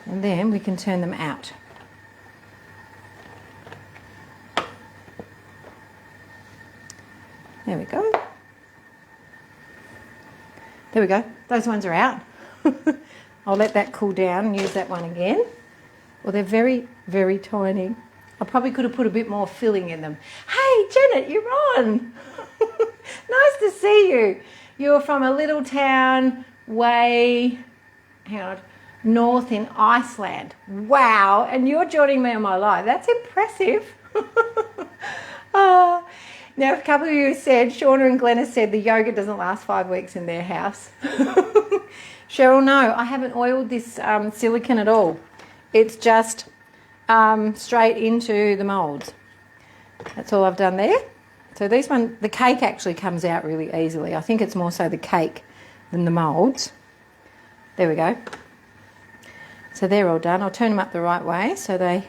And then we can turn them out. There we go. There we go. Those ones are out. I'll let that cool down and use that one again. Well, they're very, very tiny. I probably could have put a bit more filling in them. Hey, Janet, you're on. Nice to see you. You're from a little town way north in Iceland. Wow, and you're joining me on my live. That's impressive. Now, a couple of you said, Shauna and Glennis said the yogurt doesn't last 5 weeks in their house. Cheryl, no, I haven't oiled this silicone at all. It's just straight into the moulds. That's all I've done there. So these one, the cake actually comes out really easily. I think it's more so the cake than the moulds. There we go. So they're all done. I'll turn them up the right way so they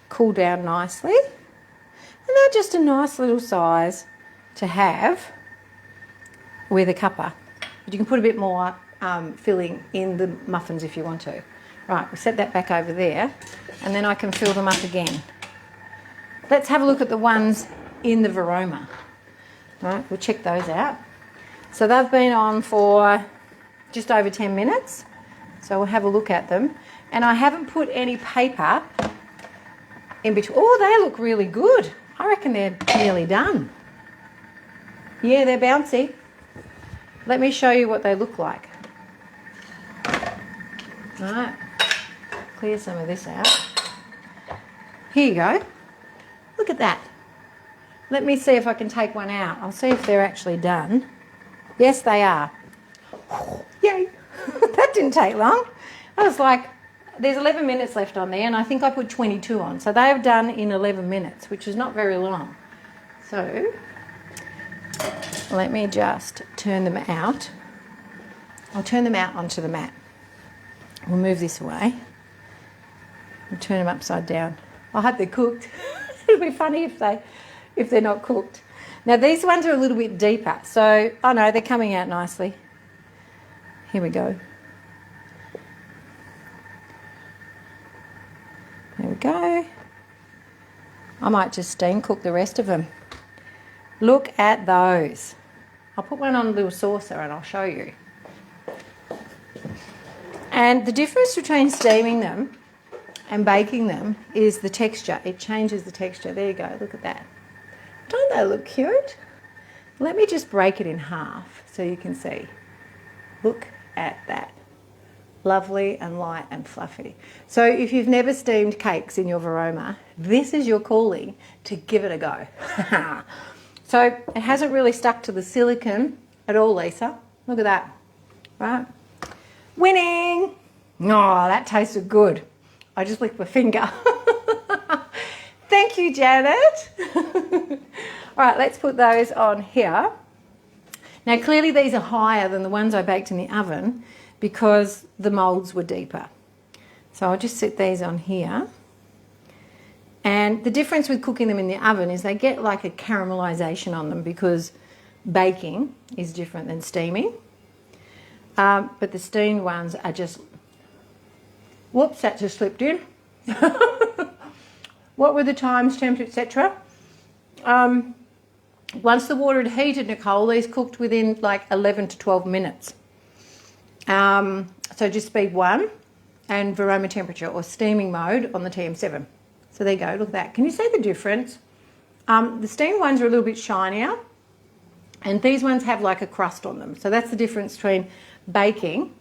cool down nicely. And they're just a nice little size to have with a cuppa. But you can put a bit more filling in the muffins if you want to. Right, we'll set that back over there and then I can fill them up again. Let's have a look at the ones in the Varoma. Right, we'll check those out. So they've been on for just over 10 minutes. So we'll have a look at them. And I haven't put any paper in between. Oh, they look really good. I reckon they're nearly done. Yeah, they're bouncy. Let me show you what they look like. All right, clear some of this out. Here you go. Look at that. Let me see if I can take one out. I'll see if they're actually done. Yes, they are. Yay. That didn't take long. I was like, there's 11 minutes left on there and I think I put 22 on. So they have done in 11 minutes, which is not very long. So let me just turn them out. I'll turn them out onto the mat. We'll move this away. We'll turn them upside down. I hope they're cooked. It'll be funny if they're not cooked. Now these ones are a little bit deeper. So, oh no, they're coming out nicely. Here we go. There we go. I might just steam cook the rest of them. Look at those. I'll put one on a little saucer and I'll show you. And the difference between steaming them and baking them is the texture. It changes the texture. There you go. Look at that. Don't they look cute? Let me just break it in half so you can see. Look at that. Lovely and light and fluffy. So if you've never steamed cakes in your Varoma, this is your calling to give it a go. So it hasn't really stuck to the silicone at all, Lisa. Look at that. Right? Winning! Oh, that tasted good. I just licked my finger. Thank you, Janet. All right, let's put those on here. Now, clearly these are higher than the ones I baked in the oven because the moulds were deeper. So I'll just set these on here. And the difference with cooking them in the oven is they get like a caramelization on them because baking is different than steaming. But the steamed ones are just, whoops, that just slipped in. What were the times, temps, etc.? Once the water had heated, Nicole, these cooked within like 11 to 12 minutes. So just speed 1 and Varoma temperature or steaming mode on the TM7. So there you go, look at that. Can you see the difference? The steamed ones are a little bit shinier and these ones have like a crust on them. So that's the difference between baking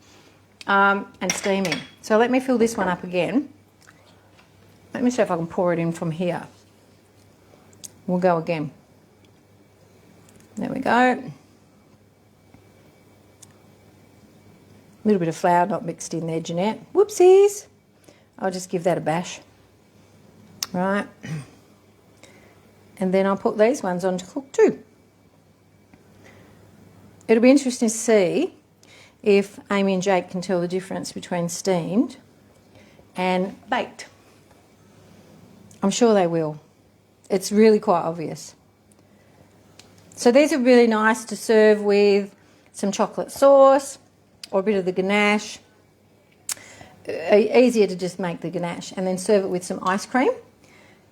and steaming. So let me fill this one up again. Let me see if I can pour it in from here. We'll go again. There we go. A little bit of flour not mixed in there, Jeanette. Whoopsies. I'll just give that a bash. Right. And then I'll put these ones on to cook too. It'll be interesting to see if Amy and Jake can tell the difference between steamed and baked. I'm sure they will. It's really quite obvious. So these are really nice to serve with some chocolate sauce or a bit of the ganache. Easier to just make the ganache and then serve it with some ice cream.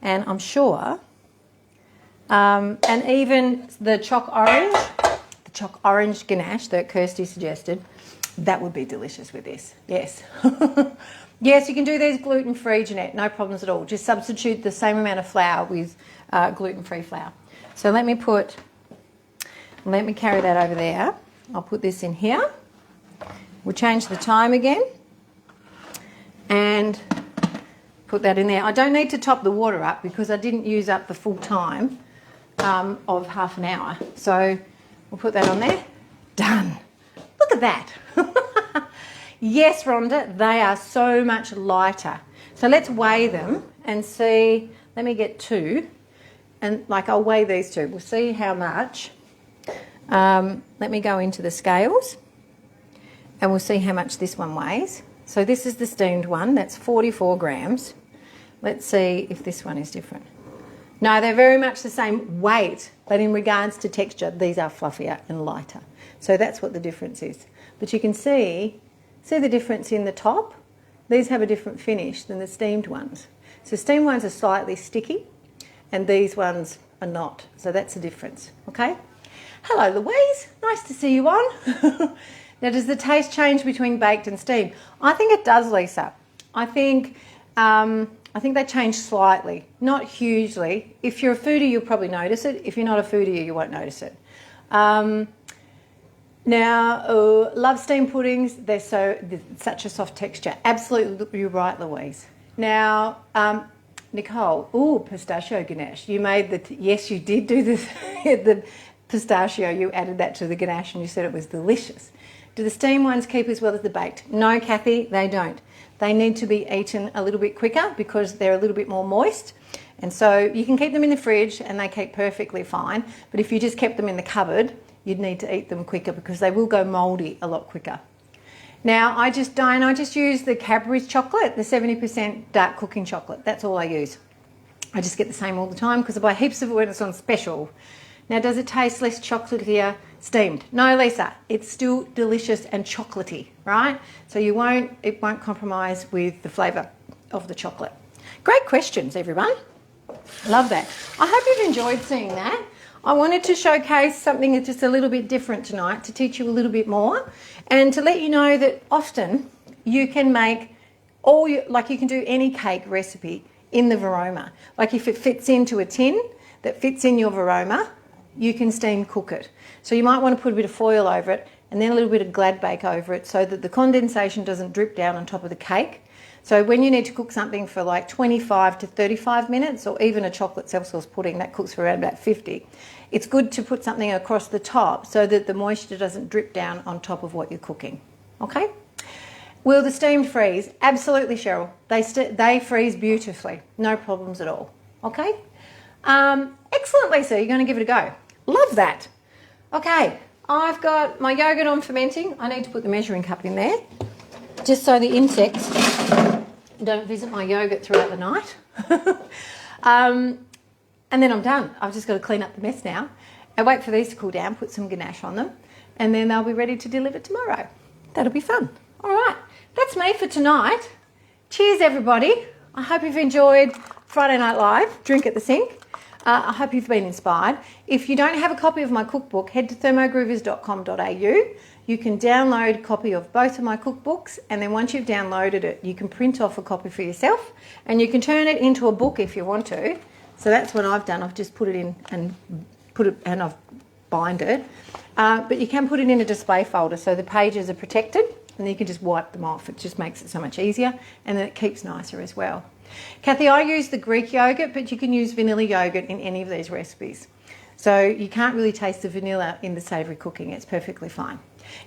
And I'm sure, and even the choc orange ganache that Kirsty suggested, That would be delicious with this, yes. Yes, you can do these gluten-free, Jeanette, no problems at all. Just substitute the same amount of flour with gluten-free flour. So let me carry that over there. I'll put this in here. We'll change the time again and put that in there. I don't need to top the water up because I didn't use up the full time of half an hour. So we'll put that on there. Done. Look at that. Yes, Rhonda, they are so much lighter. So let's weigh them and see. Let me get two. And like I'll weigh these two. We'll see how much. Let me go into the scales and we'll see how much this one weighs. So this is the steamed one. That's 44 grams. Let's see if this one is different. No, they're very much the same weight, but in regards to texture, these are fluffier and lighter. So that's what the difference is. But you can see the difference in the top. These have a different finish than the steamed ones. So steamed ones are slightly sticky and these ones are not. So that's the difference, okay? Hello, Louise. Nice to see you on. Now, does the taste change between baked and steamed? I think it does, Lisa. I think they change slightly, not hugely. If you're a foodie, you'll probably notice it. If you're not a foodie, you won't notice it. Now, love steamed puddings. They're such a soft texture. Absolutely, you're right, Louise. Now, Nicole, pistachio ganache. You made yes, you did do the pistachio. You added that to the ganache and you said it was delicious. Do the steamed ones keep as well as the baked? No, Kathy, they don't. They need to be eaten a little bit quicker because they're a little bit more moist. And so you can keep them in the fridge and they keep perfectly fine. But if you just kept them in the cupboard, you'd need to eat them quicker because they will go mouldy a lot quicker. Now, I just use the Cadbury's chocolate, the 70% dark cooking chocolate. That's all I use. I just get the same all the time because I buy heaps of it when it's on special. Now, does it taste less chocolatier steamed? No, Lisa, it's still delicious and chocolatey, right? So it won't compromise with the flavour of the chocolate. Great questions, everyone. Love that. I hope you've enjoyed seeing that. I wanted to showcase something that's just a little bit different tonight to teach you a little bit more and to let you know that often you can make you can do any cake recipe in the Varoma. Like if it fits into a tin that fits in your Varoma, you can steam cook it. So you might want to put a bit of foil over it and then a little bit of glad bake over it so that the condensation doesn't drip down on top of the cake. So when you need to cook something for like 25 to 35 minutes or even a chocolate self-sauce pudding that cooks for around about 50, it's good to put something across the top so that the moisture doesn't drip down on top of what you're cooking. Okay? Will the steamed freeze? Absolutely, Cheryl. They freeze beautifully. No problems at all. Okay? Excellent, Lisa. You're going to give it a go. Love that. Okay, I've got my yogurt on fermenting. I need to put the measuring cup in there just so the insects don't visit my yogurt throughout the night. And then I'm done. I've just got to clean up the mess now. I wait for these to cool down, put some ganache on them, and then they'll be ready to deliver tomorrow. That'll be fun. All right, that's me for tonight. Cheers, everybody. I hope you've enjoyed Friday Night Live, Drink at the Sink. I hope you've been inspired. If you don't have a copy of my cookbook, head to thermogroovers.com.au. You can download a copy of both of my cookbooks, and then once you've downloaded it, you can print off a copy for yourself, and you can turn it into a book if you want to. So that's what I've done. I've just put it in and I've bind it. But you can put it in a display folder so the pages are protected, and then you can just wipe them off. It just makes it so much easier, and then it keeps nicer as well. Kathy, I use the Greek yogurt, but you can use vanilla yogurt in any of these recipes. So you can't really taste the vanilla in the savoury cooking. It's perfectly fine.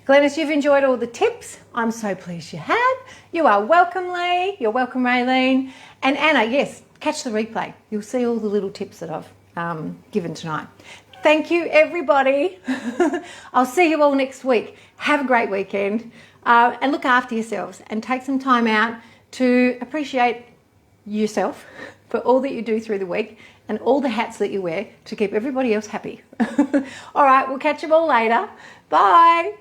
Glenys, you've enjoyed all the tips. I'm so pleased you have. You are welcome, Lee. You're welcome, Raylene. And Anna, yes, catch the replay. You'll see all the little tips that I've given tonight. Thank you, everybody. I'll see you all next week. Have a great weekend and look after yourselves and take some time out to appreciate yourself for all that you do through the week and all the hats that you wear to keep everybody else happy. All right, we'll catch you all later. Bye.